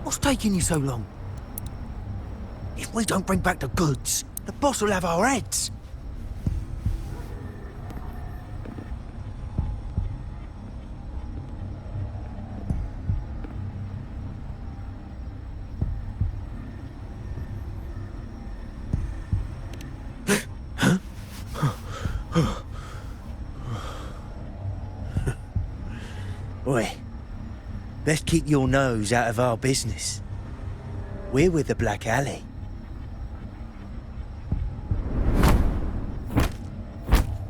What's taking you so long? If we don't bring back the goods, the boss will have our heads. Oi, best keep your nose out of our business. We're with the Black Alley.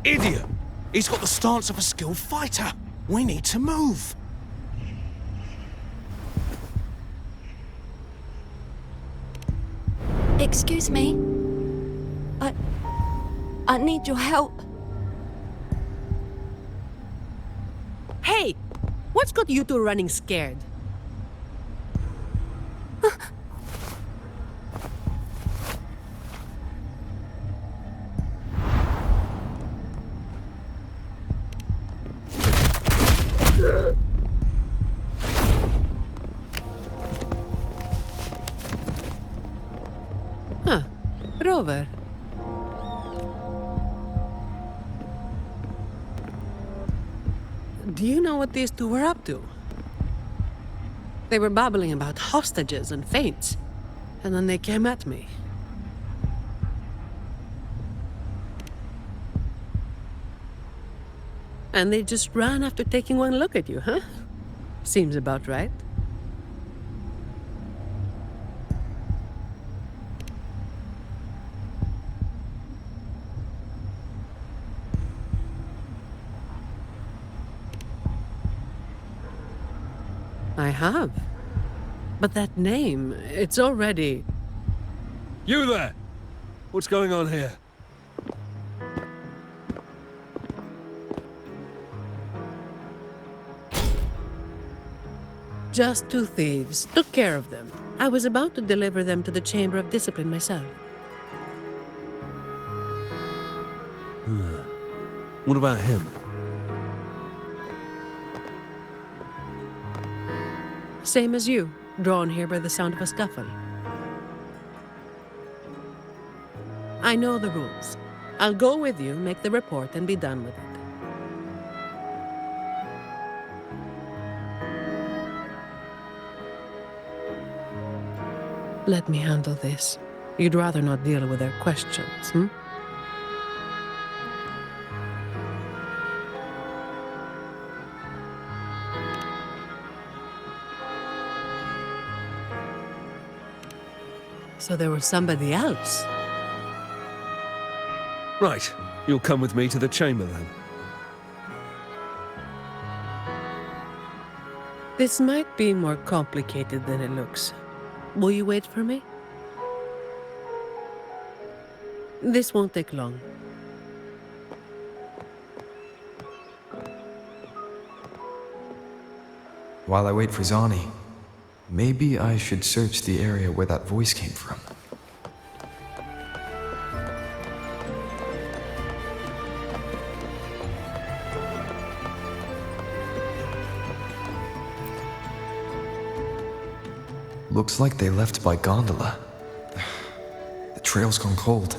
Idiot! He's got the stance of a skilled fighter. We need to move. Excuse me. I need your help. Hey! What's got you two running scared? Huh. Rover. Do you know what these two were up to? They were babbling about hostages and fates, and then they came at me. And they just ran after taking one look at you, huh? Seems about right. I have. But that name, it's already... You there! What's going on here? Just two thieves. Took care of them. I was about to deliver them to the Chamber of Discipline myself. What about him? Same as you, drawn here by the sound of a scuffle. I know the rules. I'll go with you, make the report, and be done with it. Let me handle this. You'd rather not deal with their questions, hmm? So there was somebody else. Right, you'll come with me to the chamber then. This might be more complicated than it looks. Will you wait for me? This won't take long. While I wait for Zani, maybe I should search the area where that voice came from. Looks like they left by gondola. The trail's gone cold.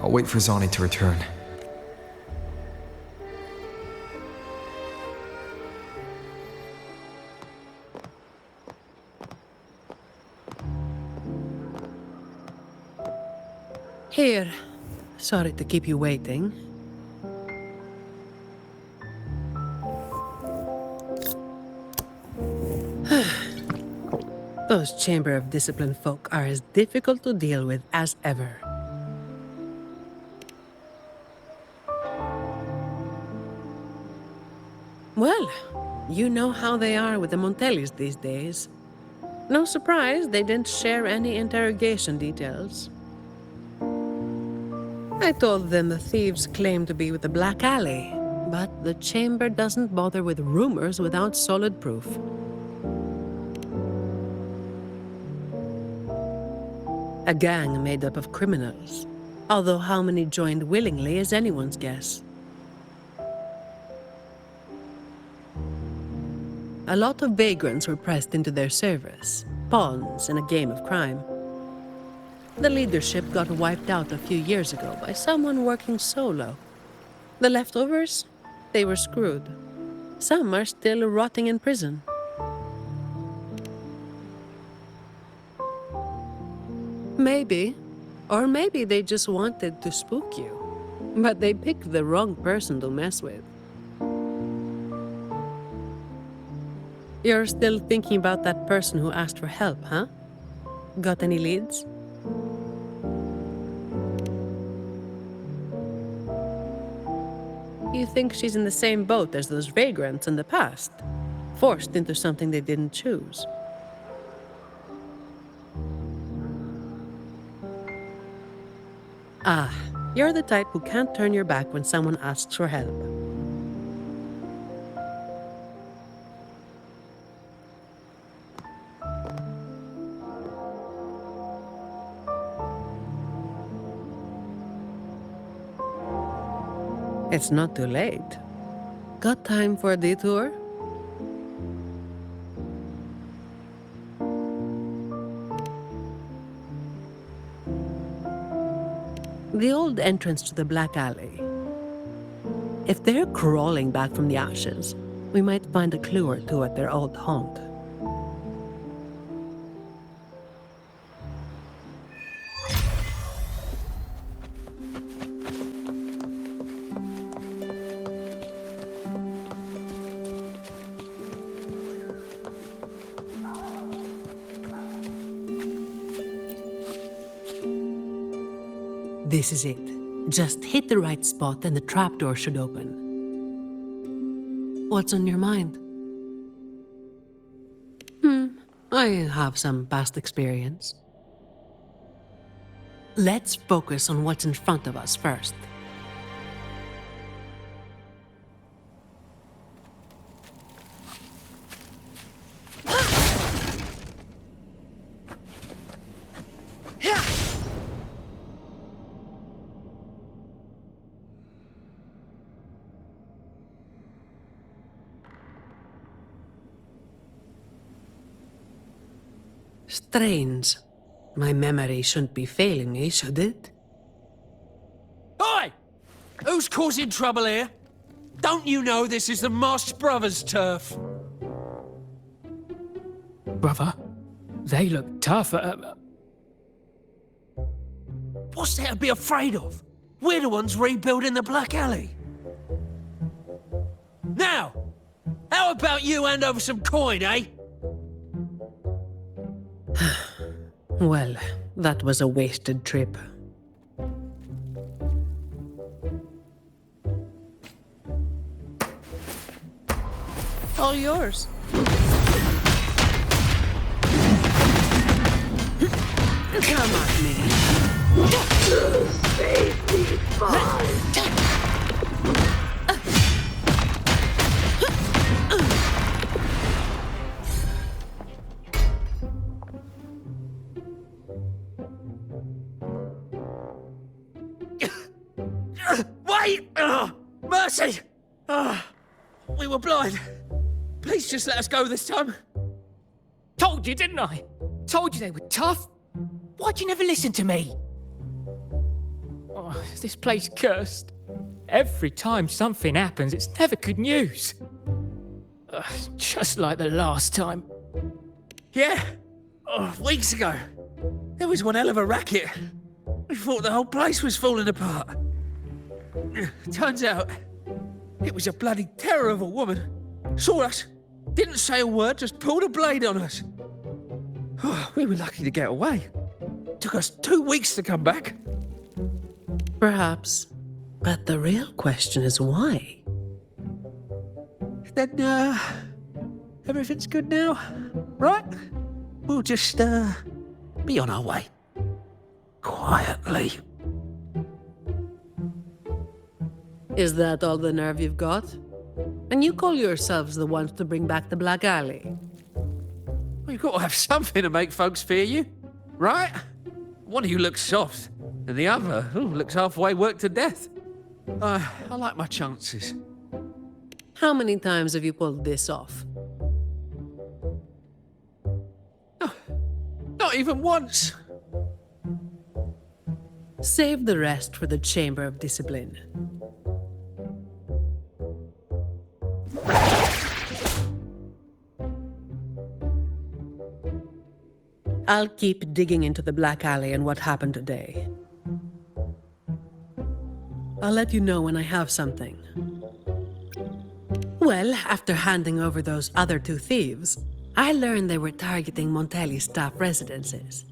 I'll wait for Zani to return. Here. Sorry to keep you waiting. Those Chamber of Discipline folk are as difficult to deal with as ever. Well, you know how they are with the Montellis these days. No surprise they didn't share any interrogation details. I told them the thieves claimed to be with the Black Alley, but the Chamber doesn't bother with rumors without solid proof. A gang made up of criminals, although how many joined willingly is anyone's guess. a lot of vagrants were pressed into their service, pawns in a game of crime. The leadership got wiped out a few years ago by someone working solo. The leftovers? They were screwed. Some are still rotting in prison. Maybe. Or maybe they just wanted to spook you. But they picked the wrong person to mess with. You're still thinking about that person who asked for help, huh? Got any leads? You think she's in the same boat as those vagrants in the past? Forced into something they didn't choose. Ah, you're the type who can't turn your back when someone asks for help. It's not too late. Got time for a detour? The old entrance to the Black Alley. If they're crawling back from the ashes, we might find a clue or two at their old haunt. This is it. Just hit the right spot and the trapdoor should open. What's on your mind? I have some past experience. Let's focus on what's in front of us first. Strange. My memory shouldn't be failing me, should it? Oi! Who's causing trouble here? Don't you know this is the Marsh Brothers' turf? Brother, they look tough. What's there to be afraid of? We're the ones rebuilding the Black Alley. Now, how about you hand over some coin, eh? Well, that was a wasted trip. All yours. Come at me. Safety fine. Wait! Mercy! We were blind. Please just let us go this time. Told you, didn't I? Told you they were tough. Why'd you never listen to me? Oh, is this place cursed? Every time something happens, it's never good news. Just like the last time. Yeah? Weeks ago. There was one hell of a racket. We thought the whole place was falling apart. Turns out, it was a bloody terror of a woman. Saw us, didn't say a word, just pulled a blade on us. We were lucky to get away. Took us 2 weeks to come back. Perhaps. But the real question is why? Then, everything's good now, right? We'll just, be on our way. Quietly. Is that all the nerve you've got? And you call yourselves the ones to bring back the Black Alley? Well, you've got to have something to make folks fear you, right? One of you looks soft, and the other looks halfway worked to death. I like my chances. How many times have you pulled this off? even once. Save the rest for the Chamber of Discipline. I'll keep digging into the Black Alley and what happened today. I'll let you know when I have something. Well, after handing over those other two thieves, I learned they were targeting Montelli's staff residences.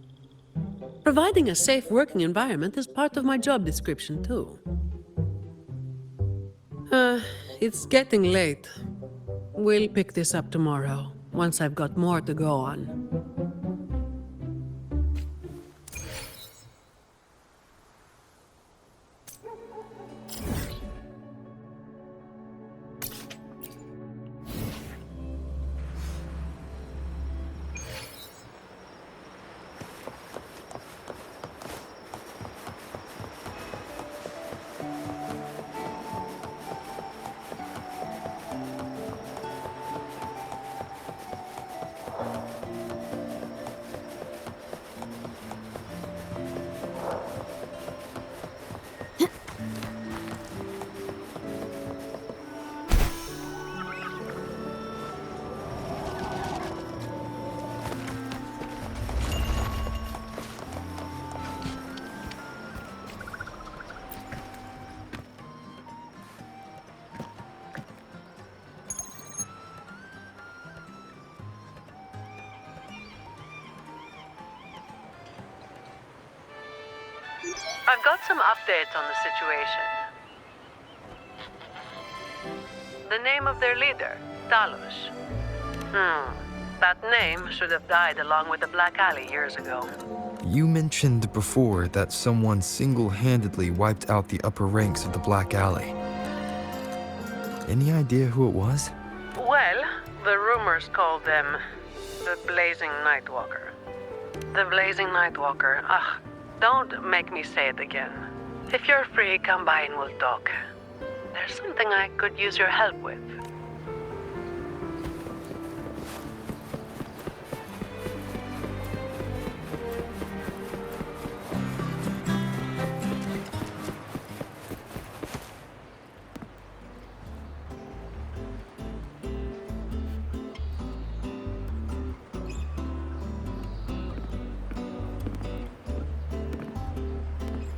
Providing a safe working environment is part of my job description, too. It's getting late. We'll pick this up tomorrow, once I've got more to go on. I've got some updates on the situation. The name of their leader, Talos. That name should have died along with the Black Alley years ago. You mentioned before that someone single-handedly wiped out the upper ranks of the Black Alley. Any idea who it was? Well, the rumors called them the Blazing Nightwalker. The Blazing Nightwalker. Don't make me say it again. If you're free, come by and we'll talk. There's something I could use your help with.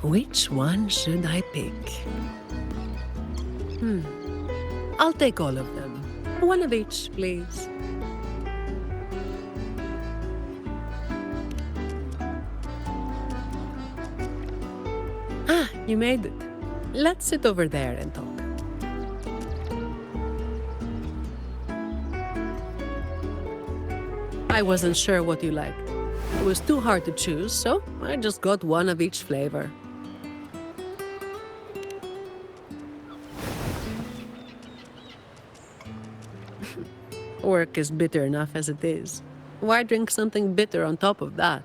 Which one should I pick? I'll take all of them. One of each, please. You made it. Let's sit over there and talk. I wasn't sure what you liked. It was too hard to choose, so I just got one of each flavor. Work is bitter enough as it is. Why drink something bitter on top of that?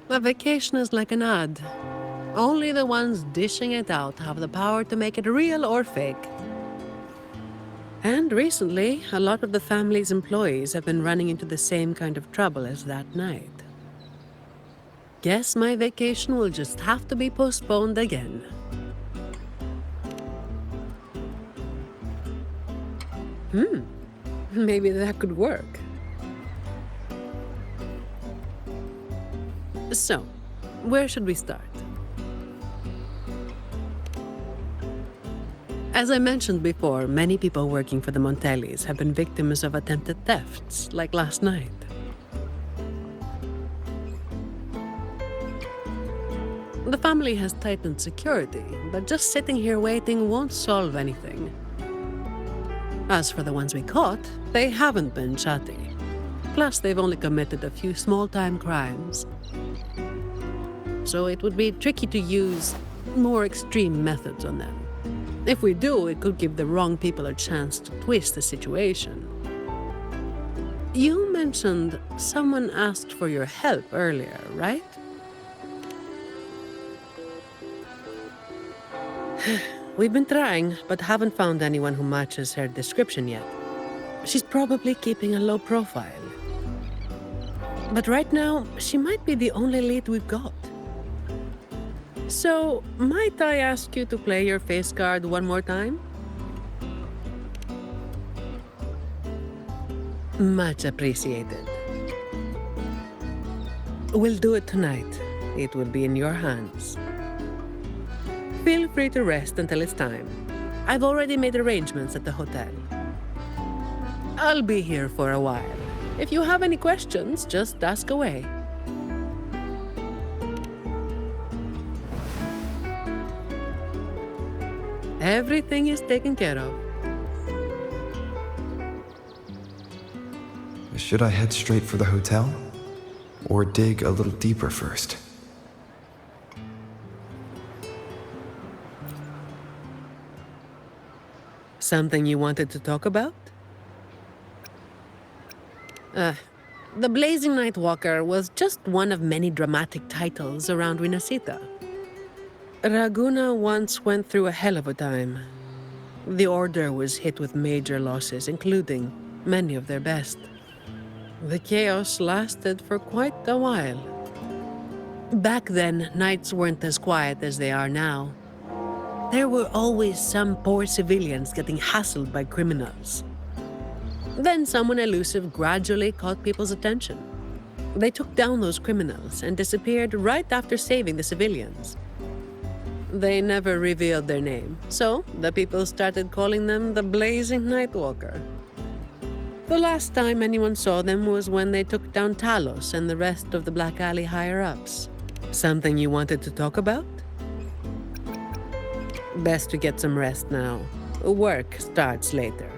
A vacation is like an ad. Only the ones dishing it out have the power to make it real or fake. And recently, a lot of the family's employees have been running into the same kind of trouble as that night. Guess my vacation will just have to be postponed again. Maybe that could work. So, where should we start? As I mentioned before, many people working for the Montellis have been victims of attempted thefts, like last night. The family has tightened security, but just sitting here waiting won't solve anything. As for the ones we caught, they haven't been chatty. Plus, they've only committed a few small-time crimes. So it would be tricky to use more extreme methods on them. If we do, it could give the wrong people a chance to twist the situation. You mentioned someone asked for your help earlier, right? We've been trying, but haven't found anyone who matches her description yet. She's probably keeping a low profile. But right now, she might be the only lead we've got. So, might I ask you to play your face card one more time? Much appreciated. We'll do it tonight. It will be in your hands. Feel free to rest until it's time. I've already made arrangements at the hotel. I'll be here for a while. If you have any questions, just ask away. Everything is taken care of. Should I head straight for the hotel? Or dig a little deeper first? Something you wanted to talk about? The Blazing Nightwalker was just one of many dramatic titles around Winasita. Raguna once went through a hell of a time. The Order was hit with major losses, including many of their best. The chaos lasted for quite a while. Back then, nights weren't as quiet as they are now. There were always some poor civilians getting hassled by criminals. Then someone elusive gradually caught people's attention. They took down those criminals and disappeared right after saving the civilians. They never revealed their name, so the people started calling them the Blazing Nightwalker. The last time anyone saw them was when they took down Talos and the rest of the Black Alley higher-ups. Something you wanted to talk about? Best to get some rest now. Work starts later.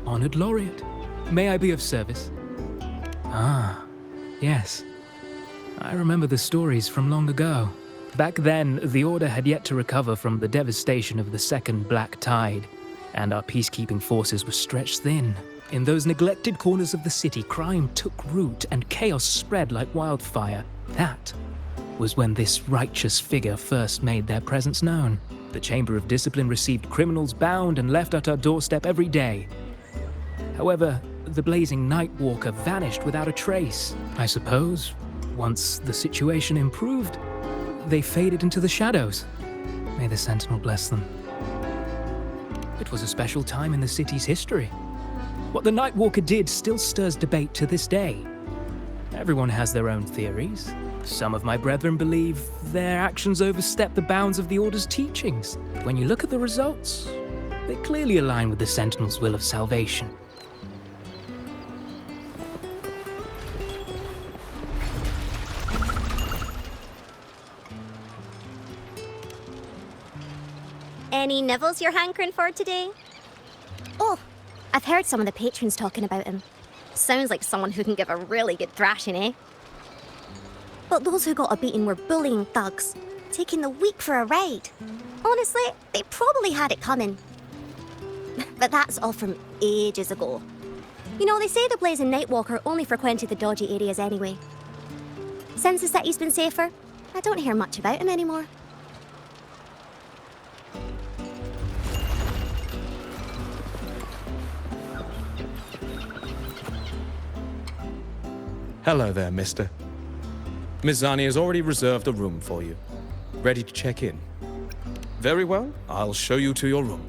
Honored Laureate, may I be of service? Ah, yes. I remember the stories from long ago. Back then, the Order had yet to recover from the devastation of the Second Black Tide, and our peacekeeping forces were stretched thin. In those neglected corners of the city, crime took root and chaos spread like wildfire. That was when this righteous figure first made their presence known. The Chamber of Discipline received criminals bound and left at our doorstep every day. However, the Blazing Nightwalker vanished without a trace. I suppose, once the situation improved, they faded into the shadows. May the Sentinel bless them. It was a special time in the city's history. What the Nightwalker did still stirs debate to this day. Everyone has their own theories. Some of my brethren believe their actions overstep the bounds of the Order's teachings. When you look at the results, they clearly align with the Sentinel's will of salvation. Any nibbles you're hankering for today? Oh, I've heard some of the patrons talking about him. Sounds like someone who can give a really good thrashing, eh? But those who got a beating were bullying thugs, taking the weak for a ride. Honestly, they probably had it coming. But that's all from ages ago. You know, they say the Blazing Nightwalker only frequented the dodgy areas anyway. Since the city's been safer, I don't hear much about him anymore. Hello there, mister. Miss Zani has already reserved a room for you. Ready to check in? Very well, I'll show you to your room.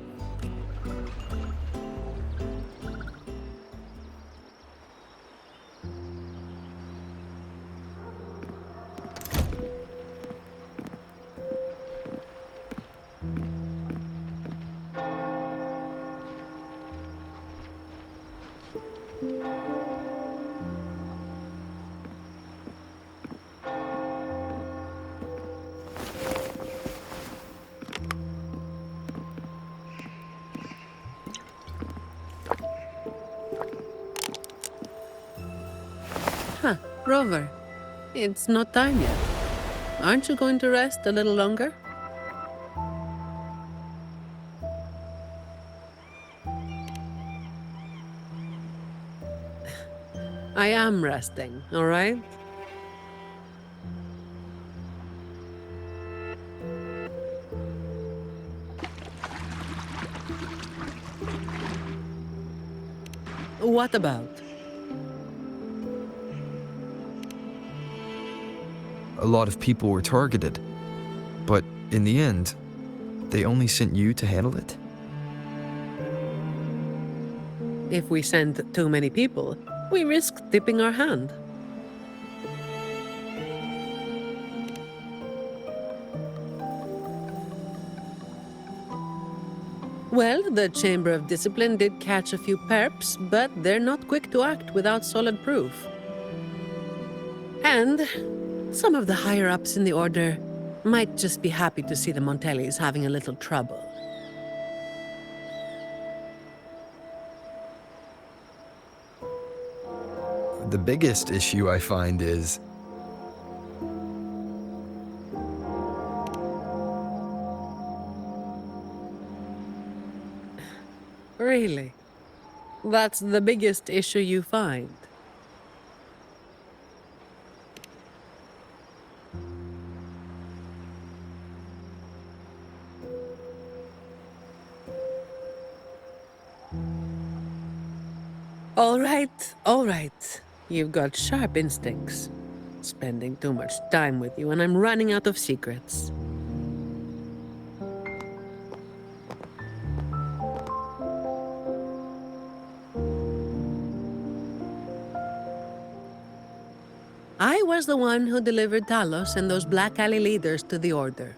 Rover, it's not time yet. Aren't you going to rest a little longer? I am resting, all right? What about? A lot of people were targeted, but in the end, they only sent you to handle it? If we send too many people, we risk tipping our hand. Well, the Chamber of Discipline did catch a few perps, but they're not quick to act without solid proof. And some of the higher-ups in the Order might just be happy to see the Montellis having a little trouble. The biggest issue I find is Really? That's the biggest issue you find? All right. You've got sharp instincts. Spending too much time with you, and I'm running out of secrets. I was the one who delivered Talos and those Black Alley leaders to the Order.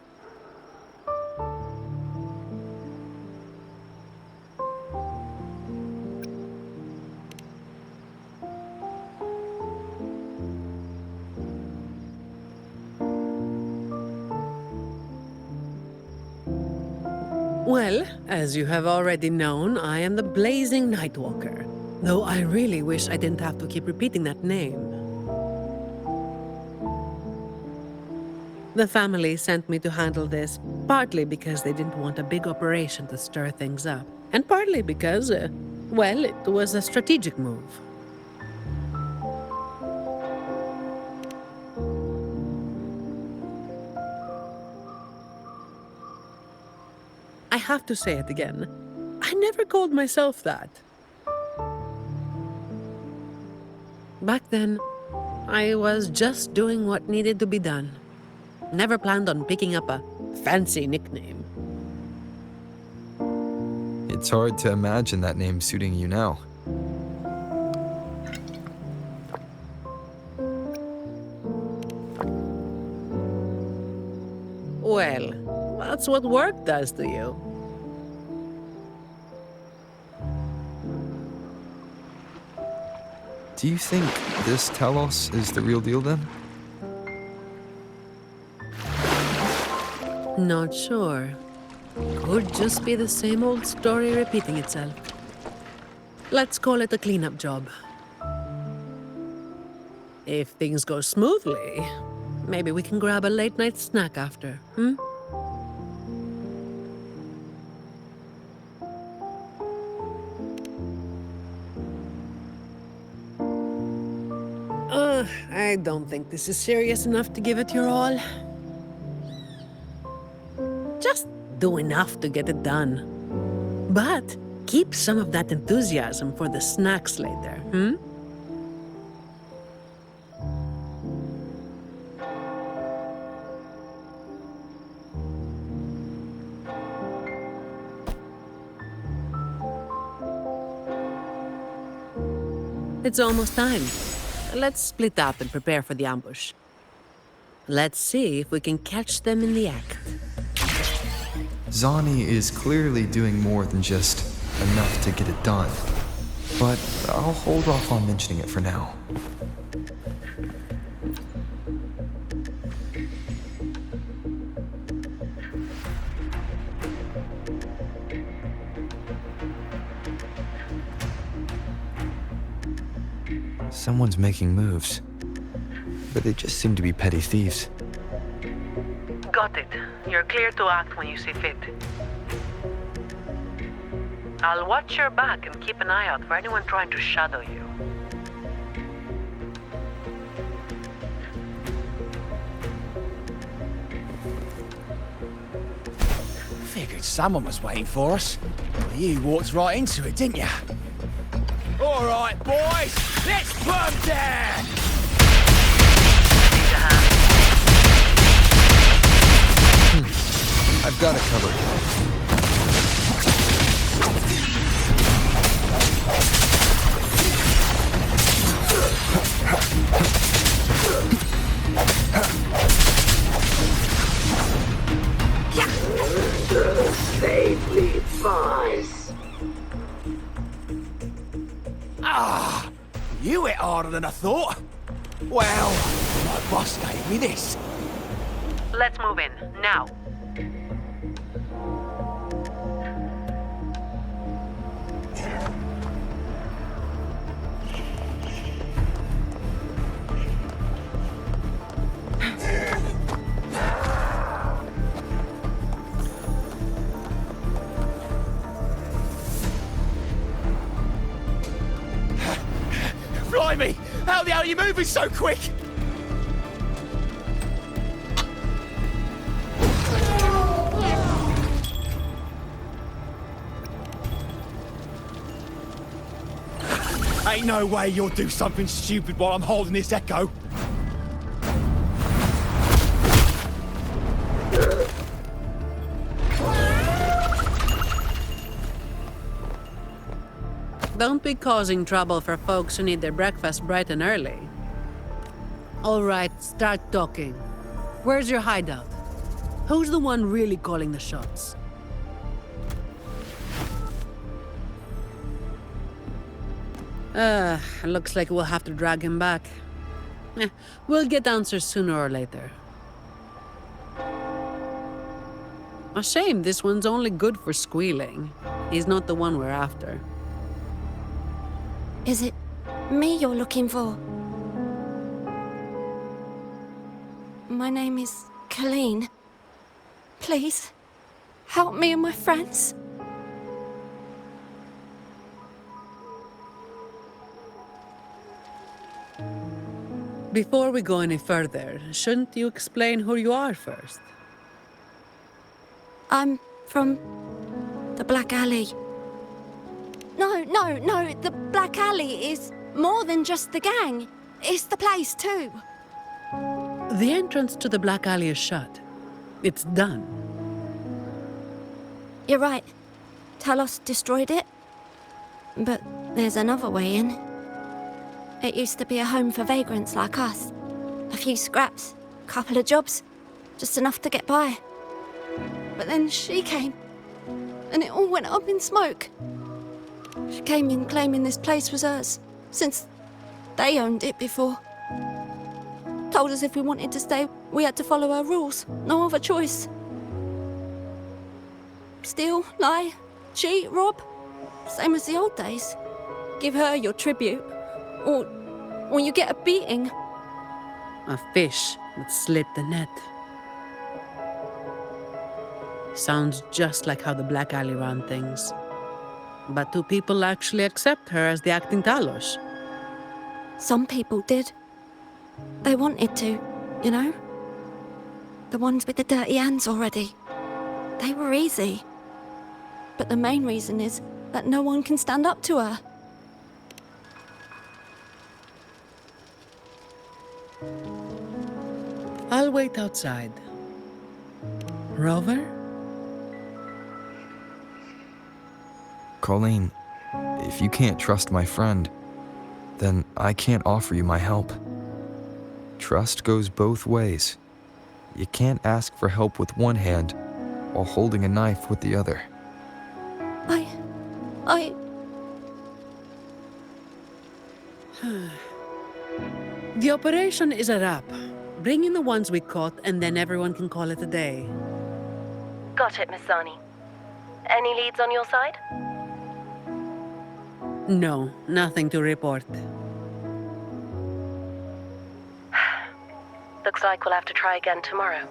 Well, as you have already known, I am the Blazing Nightwalker. Though I really wish I didn't have to keep repeating that name. The family sent me to handle this, partly because they didn't want a big operation to stir things up, and partly because, well, it was a strategic move. I have to say it again. I never called myself that. Back then, I was just doing what needed to be done. Never planned on picking up a fancy nickname. it's hard to imagine that name suiting you now. Well, that's what work does to you. Do you think this Talos is the real deal then? Not sure. Could just be the same old story repeating itself. Let's call it a cleanup job. If things go smoothly, maybe we can grab a late-night snack after, I don't think this is serious enough to give it your all. Just do enough to get it done. But keep some of that enthusiasm for the snacks later, It's almost time. Let's split up and prepare for the ambush. Let's see if we can catch them in the act. Zani is clearly doing more than just enough to get it done. But I'll hold off on mentioning it for now. Someone's making moves, but they just seem to be petty thieves. Got it. You're clear to act when you see fit. I'll watch your back and keep an eye out for anyone trying to shadow you. Figured someone was waiting for us. Well, you walked right into it, didn't you? All right, boys, let's put 'em down! Need a hand? I've got it covered. Safely buys. Ah, you hit harder than I thought. Well, my boss gave me this. Let's move in, now. Blimey, how the hell are you moving so quick? Ain't no way you'll do something stupid while I'm holding this echo. Don't be causing trouble for folks who need their breakfast bright and early. All right, start talking. Where's your hideout? Who's the one really calling the shots? Looks like we'll have to drag him back. We'll get answers sooner or later. A shame this one's only good for squealing. He's not the one we're after. Is it me you're looking for? My name is Colleen. Please, help me and my friends. Before we go any further, shouldn't you explain who you are first? I'm from the Black Alley. No, the Black Alley is more than just the gang. It's the place too. The entrance to the Black Alley is shut. It's done. You're right. Talos destroyed it. But there's another way in. It used to be a home for vagrants like us. A few scraps, couple of jobs, just enough to get by. But then she came, and it all went up in smoke. She came in claiming this place was hers, since they owned it before. Told us if we wanted to stay, we had to follow her rules. No other choice. Steal, lie, cheat, rob. Same as the old days. Give her your tribute, or you get a beating. A fish that slit the net. Sounds just like how the Black Alley ran things. But do people actually accept her as the acting Talos? Some people did. They wanted to, you know? The ones with the dirty hands already. They were easy. But the main reason is that no one can stand up to her. I'll wait outside. Rover? Colleen, if you can't trust my friend, then I can't offer you my help. Trust goes both ways. You can't ask for help with one hand while holding a knife with the other. The operation is a wrap. Bring in the ones we caught, and then everyone can call it a day. Got it, Miss Zani. Any leads on your side? No, nothing to report. Looks like we'll have to try again tomorrow.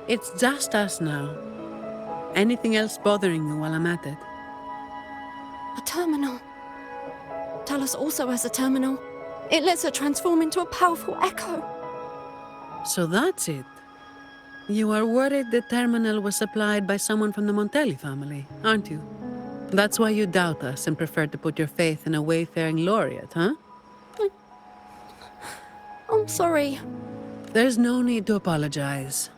It's just us now. Anything else bothering you while I'm at it? A terminal. Talos also has a terminal. It lets her transform into a powerful echo. So that's it. You are worried the terminal was supplied by someone from the Montelli family, aren't you? That's why you doubt us and prefer to put your faith in a wayfaring laureate, huh? I'm sorry. There's no need to apologize.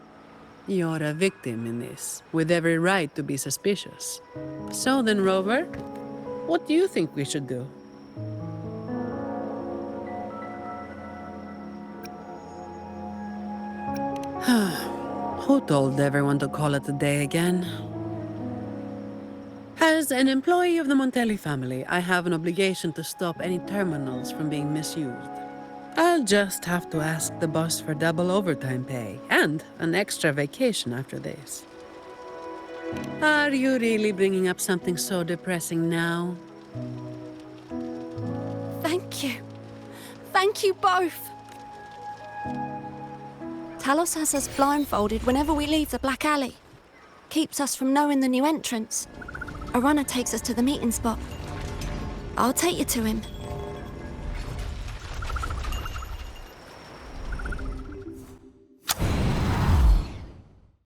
You're a victim in this, with every right to be suspicious. So then, Rover, what do you think we should do? Who told everyone to call it a day again? As an employee of the Montelli family, I have an obligation to stop any terminals from being misused. I'll just have to ask the boss for double overtime pay and an extra vacation after this. Are you really bringing up something so depressing now? Thank you. Thank you both. Talos has us blindfolded whenever we leave the Black Alley. Keeps us from knowing the new entrance. A runner takes us to the meeting spot. I'll take you to him.